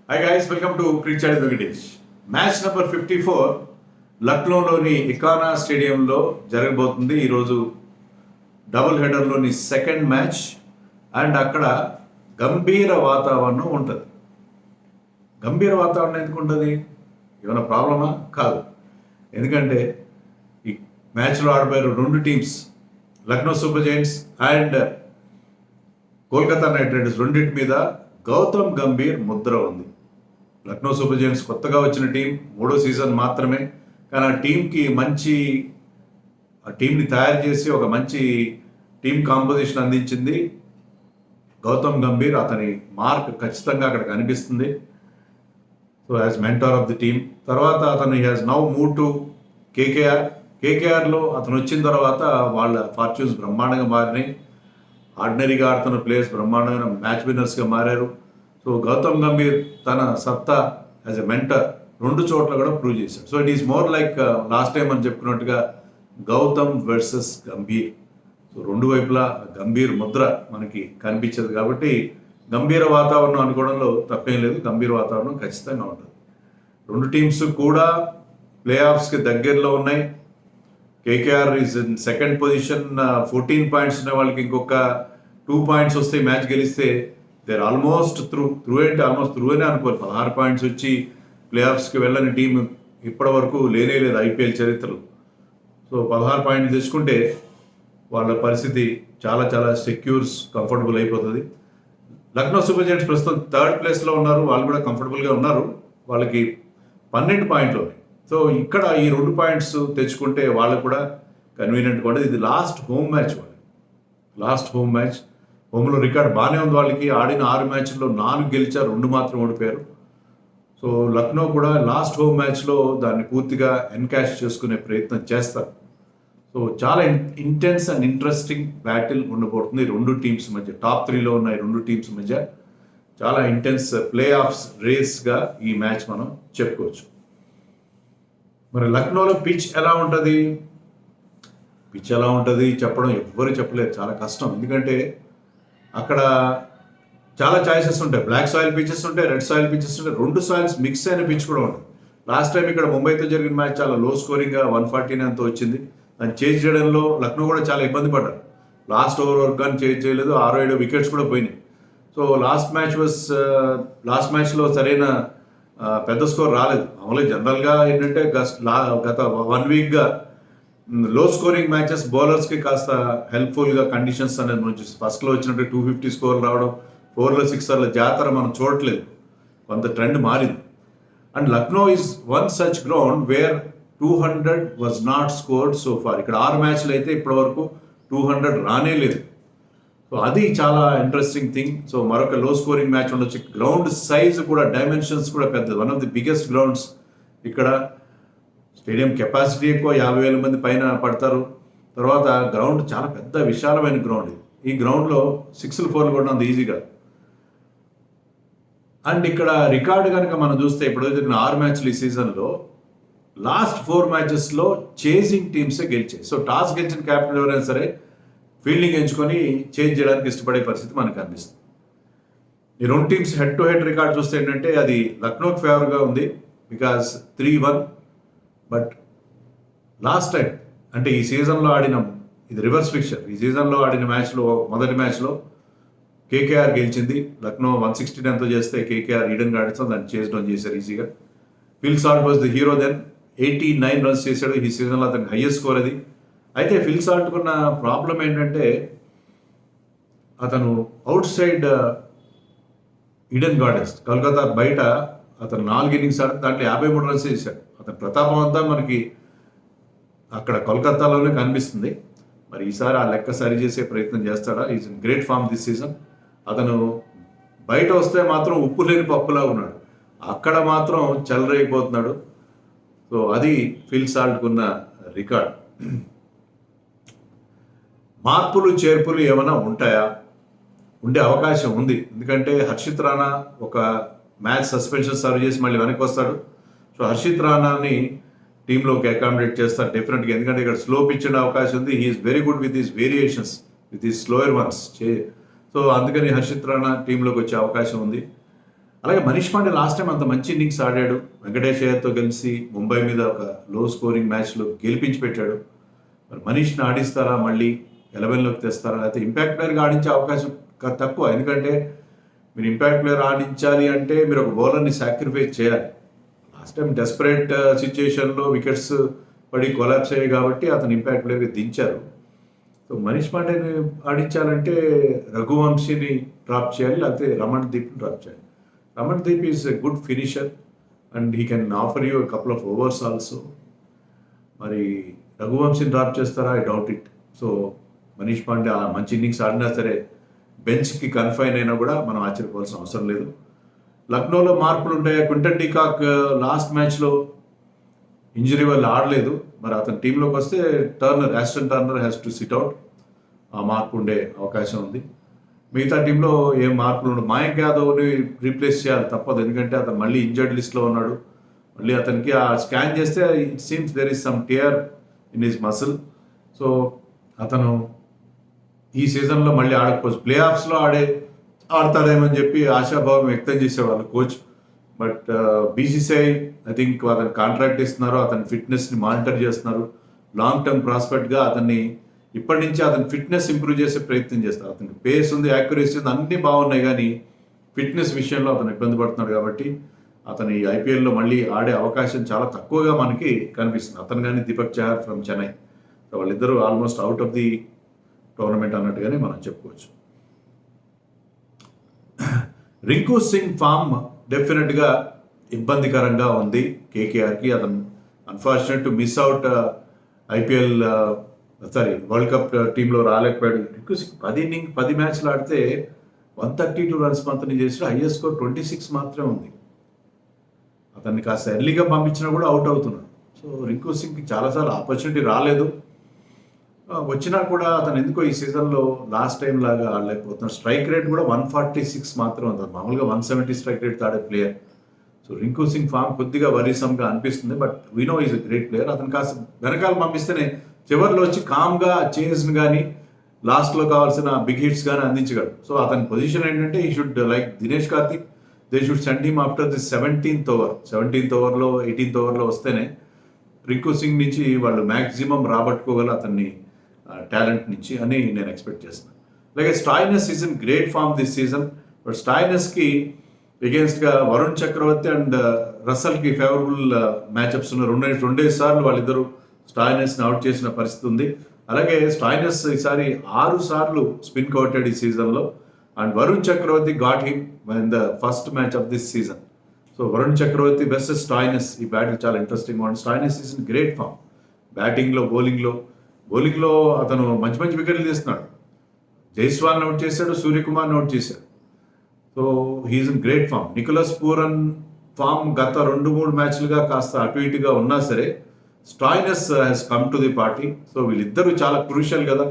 Hi guys, welcome to Preachadi Venkatesh. Match number 54 లక్నోలోని ఇకానా స్టేడియంలో జరగబోతుంది. ఈరోజు డబుల్ హెడర్లోని సెకండ్ మ్యాచ్ అండ్ అక్కడ గంభీర వాతావరణం ఉంటుంది. గంభీర వాతావరణం ఎందుకు ఉంటుంది? ఏమైనా ప్రాబ్లమా? కాదు. ఎందుకంటే ఈ మ్యాచ్లో ఆడిపోయారు రెండు teams, Lucknow super Giants and Kolkata night riders. రెండింటి మీద గౌతమ్ గంభీర్ ముద్ర ఉంది. లక్నో సూపర్ జైంట్స్ కొత్తగా వచ్చిన టీం, 3వ సీజన్ మాత్రమే. కానీ ఆ టీంని తయారు చేసి ఒక మంచి టీం కాంపోజిషన్ అందించింది గౌతమ్ గంభీర్. అతని మార్క్ ఖచ్చితంగా అక్కడ కనిపిస్తుంది. So as mentor of the team. తర్వాత అతను హ్యాస్ నౌ మూవ్ టు కేకేఆర్లో అతను వచ్చిన తర్వాత వాళ్ళ ఫార్చ్యూన్స్ బ్రహ్మాండంగా మారినాయి. ఆర్డినరీగా ఆడుతున్న ప్లేయర్స్ బ్రహ్మాండంగా మ్యాచ్ విన్నర్స్గా మారారు. సో గౌతమ్ గంభీర్ తన సత్తా యాజ్ ఎ మెంటర్ రెండు చోట్ల కూడా ప్రూవ్ చేశాడు. So it is more like last time అని చెప్పుకున్నట్టుగా గౌతమ్ వర్సెస్ గంభీర్. సో రెండు వైపులా గంభీర్ ముద్ర మనకి కనిపించదు కాబట్టి గంభీర వాతావరణం అనుకోవడంలో తప్పేం లేదు. గంభీర వాతావరణం ఖచ్చితంగా ఉంటుంది. రెండు టీమ్స్ కూడా ప్లే ఆఫ్స్కి దగ్గరలో ఉన్నాయి. KKR is in second position, 14 points ఉన్న వాళ్ళకి ఇంకొక 2 పాయింట్స్ వస్తే మ్యాచ్ గెలిస్తే దేర్ ఆల్మోస్ట్ త్రూ అనే అనుకోవాలి. 16 పాయింట్స్ వచ్చి ప్లే ఆఫ్స్కి వెళ్ళని టీం ఇప్పటి వరకు లేనే లేదు ఐపీఎల్ చరిత్రలో. సో 16 పాయింట్లు తెచ్చుకుంటే వాళ్ళ పరిస్థితి చాలా చాలా సెక్యూర్స్, కంఫర్టబుల్ అయిపోతుంది. లక్నో సూపర్ జైంట్స్ ప్రస్తుతం 3rd ప్లేస్లో ఉన్నారు. వాళ్ళు కూడా కంఫర్టబుల్గా ఉన్నారు. వాళ్ళకి 12 పాయింట్లు ఉన్నాయి. సో ఇక్కడ ఈ 2 పాయింట్స్ తెచ్చుకుంటే వాళ్ళకు కూడా కన్వీనియంట్గా ఉంటుంది. ఇది లాస్ట్ హోమ్ మ్యాచ్. హోమ్లో రికార్డ్ బాగానే ఉంది వాళ్ళకి. ఆడిన 6 మ్యాచ్ల్లో 4 గెలిచారు, 2 మాత్రం ఓడిపోయారు. సో లక్నో కూడా లాస్ట్ హోమ్ మ్యాచ్లో దాన్ని పూర్తిగా ఎన్కాష్ చేసుకునే ప్రయత్నం చేస్తారు. సో చాలా ఇంటెన్స్ అండ్ ఇంట్రెస్టింగ్ బ్యాటిల్ ఉండబోతుంది రెండు టీమ్స్ మధ్య. టాప్ 3లో ఉన్న రెండు టీమ్స్ మధ్య చాలా ఇంటెన్స్ ప్లే ఆఫ్స్ రేస్గా ఈ మ్యాచ్ మనం చెప్పుకోవచ్చు. మరి లక్నోలో పిచ్ ఎలా ఉంటుంది చెప్పడం ఎవ్వరు చెప్పలేరు. చాలా కష్టం. ఎందుకంటే అక్కడ చాలా చాయిసెస్ ఉంటాయి. బ్లాక్ సాయిల్ పిచెస్ ఉంటాయి, రెడ్ సాయిల్ పిచెస్ ఉంటాయి, 2 సాయిల్స్ మిక్స్ అయిన పిచ్ కూడా ఉంటుంది. లాస్ట్ టైం ఇక్కడ ముంబైతో జరిగిన మ్యాచ్ చాలా లో స్కోరింగ్గా 149 వచ్చింది. దాన్ని చేంజ్ చేయడంలో లక్నో కూడా చాలా ఇబ్బంది పడ్డారు. లాస్ట్ ఓవర్ వరకు కానీ చేంజ్ చేయలేదు. 6-7 వికెట్స్ కూడా పోయినాయి. సో లాస్ట్ మ్యాచ్లో సరైన పెద్ద స్కోర్ రాలేదు. మామూలుగా జనరల్గా ఏంటంటే గత 1 వీక్గా లో స్కోరింగ్ మ్యాచెస్ బౌలర్స్కి కాస్త హెల్ప్ఫుల్గా కండిషన్స్ అనేది మనం చూసి ఫస్ట్లో వచ్చినట్టు 250 స్కోర్ రావడం, 4లో 6 జాతర మనం చూడట్లేదు. కొంత ట్రెండ్ మారింది. And Lucknow is one such ground where 200 was not scored so far. ఇక్కడ 6 మ్యాచ్లు అయితే ఇప్పటి వరకు 200 రానే లేదు. సో అది చాలా ఇంట్రెస్టింగ్ థింగ్. సో మరొక లో స్కోరింగ్ మ్యాచ్ ఉండొచ్చు. గ్రౌండ్ సైజ్ కూడా, డైమెన్షన్స్ కూడా పెద్దది. One of the biggest grounds. ఇక్కడ స్టేడియం కెపాసిటీ ఎక్కువ, 50,000 మంది పైన పడతారు. తర్వాత గ్రౌండ్ చాలా పెద్ద విశాలమైన గ్రౌండ్ ఇది. ఈ గ్రౌండ్లో 6లు 4లు కూడా అంత ఈజీగా. అండ్ ఇక్కడ రికార్డు కనుక మనం చూస్తే ఇప్పుడు జరిగిన 6 మ్యాచ్లు ఈ సీజన్లో లాస్ట్ 4 మ్యాచెస్లో చేసింగ్ టీమ్సే గెలిచాయి. సో టాస్ గెలిచిన క్యాప్టెన్ ఎవరైనా సరే ఫీల్డింగ్ ఎంచుకొని చేంజ్ చేయడానికి ఇష్టపడే పరిస్థితి మనకు కనిపిస్తుంది. ఈ రెండు teams head to head record చూస్తే ఏంటంటే అది లక్నోకి ఫేవర్గా ఉంది. బికాస్ 3-1. బట్ లాస్ట్ టైం అంటే ఈ సీజన్లో ఆడిన, ఇది రివర్స్ ఫిక్చర్, ఈ సీజన్లో ఆడిన మ్యాచ్లో మొదటి మ్యాచ్లో కేకేఆర్ గెలిచింది. లక్నో 169 చేస్తే కేకేఆర్ ఈడెన్ గార్డెన్స్ దాన్ని చేజ్ డౌన్ చేశారు ఈజీగా. Phil Salt was the hero then. 89 runs చేశాడు. ఈ సీజన్లో అతనికి హైయెస్ట్ స్కోర్ అది. అయితే ఫిల్ సాల్ట్కున్న ప్రాబ్లం ఏంటంటే అతను out side Eden gardens Kolkata బయట అతను 4 ఇన్నింగ్స్ ఆడి దాంట్లో 53 రన్స్ చేశాడు. అతని ప్రతాపం అంతా మనకి అక్కడ కోల్కతాలోనే కనిపిస్తుంది. మరి ఈసారి ఆ లెక్క సరి చేసే ప్రయత్నం చేస్తాడా? Is in great form this season. అతను బయట వస్తే మాత్రం ఉప్పు లేని పప్పులా ఉన్నాడు, అక్కడ మాత్రం చెలరైపోతున్నాడు. సో అది ఫిల్ సాల్ట్కున్న రికార్డ్. మార్పులు చేర్పులు ఏమైనా ఉంటాయా? ఉండే అవకాశం ఉంది. ఎందుకంటే హర్షిత్ రాణా ఒక మ్యాచ్ సస్పెన్షన్ సర్వ్ చేసి మళ్ళీ వెనక్కి వస్తాడు. సో హర్షిత్ రాణాని టీంలోకి అకామిడేట్ చేస్తారు డెఫినెట్గా. ఎందుకంటే ఇక్కడ స్లో పిచ్ ఉండే అవకాశం ఉంది. He's very good with his variations, with his slower ones. So అందుకని హర్షిత్ రాణా టీంలోకి వచ్చే అవకాశం ఉంది. అలాగే మనీష్ పాండే లాస్ట్ టైం అంత మంచి ఇన్నింగ్స్ ఆడాడు, వెంకటేష్ అయ్యర్తో కలిసి ముంబై మీద ఒక లో స్కోరింగ్ మ్యాచ్లో గెలిపించి పెట్టాడు. మరి మనీష్ని ఆడిస్తారా, మళ్ళీ 11లోకి తెస్తారా, లేకపోతే ఇంపాక్ట్ ప్లేయర్గా ఆడించే అవకాశం తక్కువ. ఎందుకంటే మీరు ఇంపాక్ట్ ప్లేయర్ ఆడించాలి అంటే మీరు ఒక బౌలర్ని సాక్రిఫైస్ చేయాలి. లాస్ట్ టైం డెస్పరేట్ సిచ్యుయేషన్లో వికెట్స్ పడి కొలాప్స్ అయ్యాయి కాబట్టి అతను ఇంపాక్ట్ ప్లేయర్గా దించారు. సో మనీష్ పాండేని ఆడించాలంటే రఘువంశీని డ్రాప్ చేయాలి, లేకపోతే రమణ్ దీప్ని డ్రాప్ చేయాలి. Raman Deep is a good finisher and he can offer you a couple of overs also. మరి రఘువంశీని డ్రాప్ చేస్తారా, I doubt it. So Manish Pandey ఆ మంచి ఇన్నింగ్స్ ఆడినా సరే బెంచ్కి కన్ఫైన్ అయినా కూడా మనం ఆశ్చర్యపోవాల్సిన అవసరం లేదు. లక్నోలో మార్పులు ఉంటాయి. క్వింటన్ డీకాక్ లాస్ట్ మ్యాచ్లో ఇంజరీ వల్ల ఆడలేదు. మరి అతని టీంలోకి వస్తే Aston Turner has to SIT out. ఆ మార్పు ఉండే అవకాశం ఉంది. మిగతా టీంలో ఏం మార్పులు ఉండవు. మయాంక్ యాదవ్ని రీప్లేస్ చేయాలి తప్పదు, ఎందుకంటే అతను మళ్ళీ ఇంజర్డ్ లిస్ట్లో ఉన్నాడు. మళ్ళీ అతనికి ఆ స్కాన్ చేస్తే it seems there is some tear in his muscle. So అతను ఈ సీజన్లో మళ్ళీ ఆడకపోవచ్చు. ప్లే ఆఫ్స్లో ఆడతాడేమని చెప్పి ఆశాభావం వ్యక్తం చేసేవాళ్ళు coach. But BCCI I think అతని కాంట్రాక్ట్ ఇస్తున్నారు, అతని ఫిట్నెస్ని మానిటర్ చేస్తున్నారు. లాంగ్ టర్మ్ ప్రాస్పెక్ట్గా అతన్ని ఇప్పటి నుంచి అతని ఫిట్నెస్ ఇంప్రూవ్ చేసే ప్రయత్నం చేస్తారు. అతనికి పేస్ ఉంది, యాక్యురసీ ఉంది, అన్నీ బాగున్నాయి, కానీ ఫిట్నెస్ విషయంలో అతను ఇబ్బంది పడుతున్నాడు. కాబట్టి అతని ఐపీఎల్లో మళ్ళీ ఆడే అవకాశం చాలా తక్కువగా మనకి కనిపిస్తుంది. అతను కానీ దీపక్ చహర్ ఫ్రమ్ చెన్నై, సో వాళ్ళిద్దరూ almost out of the tournament అన్నట్టుగానే మనం చెప్పుకోవచ్చు. రింకు సింగ్ ఫామ్ డెఫినెట్గా ఇబ్బందికరంగా ఉంది కేకేఆర్కి. అతను unfortunate to miss out IPL world cup టీంలో రాలేకపోయాడు. రింకు సింగ్ 10 మ్యాచ్లు ఆడితే 132 రన్స్ మాత్రం చేసాడు. హైయెస్ట్ స్కోర్ 26 మాత్రమే ఉంది. అతన్ని కాస్త ఎర్లీగా పంపించినా కూడా అవుట్ అవుతున్నాడు. సో రింకు సింగ్కి చాలాసార్లు ఆపర్చునిటీ రాలేదు, వచ్చినా కూడా అతను ఎందుకో ఈ సీజన్లో లాస్ట్ టైం లాగా ఆడలేకపోతున్నాడు. స్ట్రైక్ రేట్ కూడా 146 మాత్రం ఉంది. మామూలుగా 170 స్ట్రైక్ రేట్ ఆడే player. So Rinku Singh form కొద్దిగా వరీసంగా అనిపిస్తుంది. But we know is a great player. అతను కాస్త వెనకాల పంపిస్తేనే చివరిలో వచ్చి కామ్గా చేజ్ని కానీ లాస్ట్లో కావాల్సిన బిగ్ హిట్స్ కానీ అందించగలడు. సో అతని పొజిషన్ ఏంటంటే ఈ should like Dinesh Karthik, they should send him after the 17th over. 17th ఓవర్లో 18th ఓవర్లో వస్తేనే రింకు సింగ్ నుంచి వాళ్ళు మ్యాక్సిమం రాబట్టుకోగల అతన్ని టాలెంట్ నుంచి అని నేను ఎక్స్పెక్ట్ చేస్తున్నాను. అలాగే Stoinis is in great form this season. But స్టాయినస్కి ఎగెన్స్ట్గా వరుణ్ చక్రవర్తి అండ్ రసల్కి ఫేవరబుల్ మ్యాచ్అప్స్ ఉన్న రెండే సార్లు వాళ్ళిద్దరూ స్టాయినస్ని అవుట్ చేసిన పరిస్థితి ఉంది. అలాగే స్టాయినస్ ఈసారి 6 సార్లు స్పిన్ కొట్టాడు ఈ సీజన్లో. And Varun Chakravarthy got him in the first match of this season. So Varun Chakravarthy versus Stoinis, ఈ బ్యాటింగ్ చాలా ఇంట్రెస్టింగ్ ఉంది. Stoinis is in great form బ్యాటింగ్లో, బౌలింగ్లో అతను మంచి వికెట్లు తీస్తున్నాడు. జైస్వాల్ని అవుట్ చేశాడు, సూర్యకుమార్ని అవుట్ చేశాడు. So he is in great form. Nicholas Pooran form గత 2-3 మ్యాచ్లుగా కాస్త అటు ఇటుగా ఉన్నా సరే Stoinis has come to the party. So వీళ్ళిద్దరూ చాలా క్రూషియల్ కదా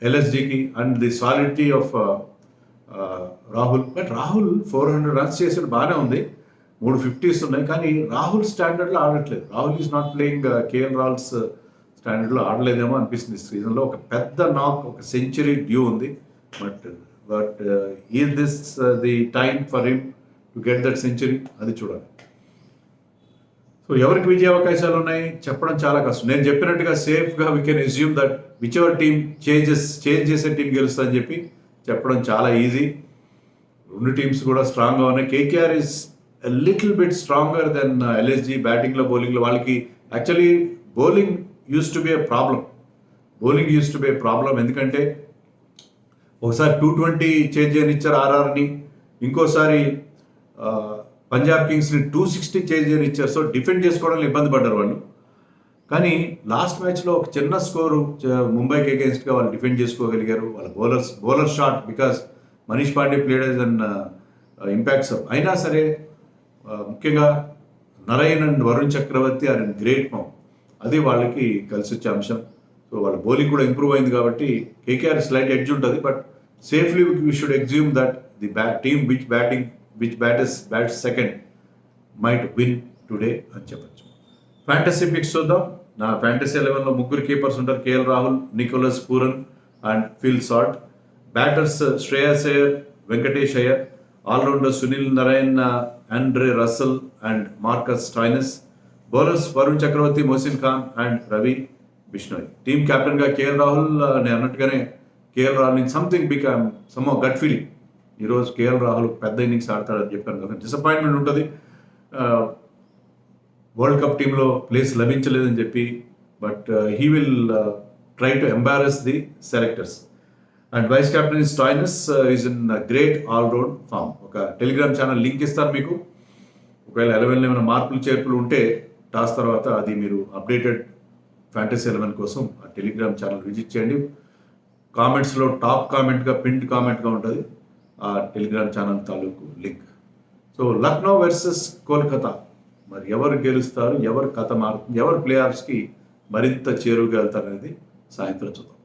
ఎల్ఎస్జికి. And the solidity of Rahul. But Rahul 400 runs చేసాడు, బాగానే ఉంది, 3 50s ఉన్నాయి, కానీ రాహుల్ స్టాండర్డ్లో ఆడట్లేదు. Rahul is not playing KL Rahul's స్టాండర్డ్లో ఆడలేదేమో అనిపిస్తుంది ఈ సీజన్లో. ఒక పెద్ద నాక్, ఒక సెంచరీ డ్యూ ఉంది. But is this the time for him to get that century, అది చూడాలి. సో ఎవరికి విజయ అవకాశాలు ఉన్నాయి చెప్పడం చాలా కష్టం. నేను చెప్పినట్టుగా సేఫ్గా we can assume that which ever team change చేసే టీం గెలుస్తుందని చెప్పి చెప్పడం చాలా ఈజీ. 2 టీమ్స్ కూడా స్ట్రాంగ్గా ఉన్నాయి. KKR is little bit stronger than LSG బ్యాటింగ్లో, బౌలింగ్లో. వాళ్ళకి actually bowling used to be a problem. ఎందుకంటే ఒకసారి 220 చేంజ్ చేయనిచ్చారు ఆర్ఆర్ని, ఇంకోసారి పంజాబ్ కింగ్స్ని 260 చేంజ్ చేయనిచ్చారు. సో డిఫెండ్ చేసుకోవడానికి ఇబ్బంది పడ్డారు వాళ్ళు. కానీ లాస్ట్ మ్యాచ్లో ఒక చిన్న స్కోరు ముంబైకి అగేన్స్ట్గా వాళ్ళు డిఫెండ్ చేసుకోగలిగారు. వాళ్ళ bowler shot, because Manish Pandey played as an impact sub. అయినా సరే ముఖ్యంగా Narine and Varun Chakravarthy are in great form. అది వాళ్ళకి కలిసి వచ్చే అంశం. సో వాళ్ళ బౌలింగ్ కూడా ఇంప్రూవ్ అయింది కాబట్టి కేకేఆర్ స్లైట్ ఎడ్జ్ ఉంటుంది. But safely we should assume that the team which bats second might win today అని చెప్పచ్చు. ఫ్యాంటసీ పిక్స్ చూద్దాం. నా ఫ్యాంటసీ 11లో 3 కీపర్స్ ఉంటారు, KL Rahul, Nicholas Pooran and Phil Salt. Batters Shreyas Iyer, Venkatesh Iyer. Allrounder Sunil Narine, Andre Russell and Marcus Stoinis. Bowlers Varun Chakravarthy, Mohsin Khan and Ravi Bishnoi. Team కెప్టెన్గా KL Rahul. నేను అన్నట్టుగానే KL Rahul నుంచి something become some gut feeling. ఈరోజు కేఎల్ రాహుల్ పెద్ద ఇన్నింగ్స్ ఆడతాడని చెప్పాను కదా. డిసప్పాయింట్మెంట్ ఉంటుంది, వరల్డ్ కప్ టీంలో ప్లేస్ లభించలేదని చెప్పి. But he will try to embarrass the selectors. And vice captain Stoinis is in great allround form. ఒక టెలిగ్రామ్ ఛానల్ లింక్ ఇస్తాను మీకు. ఒకవేళ 11 ఏమైనా మార్పులు చేర్పులు ఉంటే టాస్ తర్వాత అది మీరు అప్డేటెడ్ ఫ్యాంటసీ 11 కోసం ఆ టెలిగ్రామ్ ఛానల్ విజిట్ చేయండి. కామెంట్స్లో టాప్ కామెంట్గా, పిన్డ్ కామెంట్గా ఉంటుంది ఆ టెలిగ్రామ్ ఛానల్ తాలూకు link. So Lucknow versus Kolkata, మరి ఎవరు గెలుస్తారు, ఎవరు కథ మారుతుంది, ఎవరు ప్లే ఆఫ్స్కి మరింత చేరువగా వెళ్తారు అనేది సాయంత్రం చూద్దాం.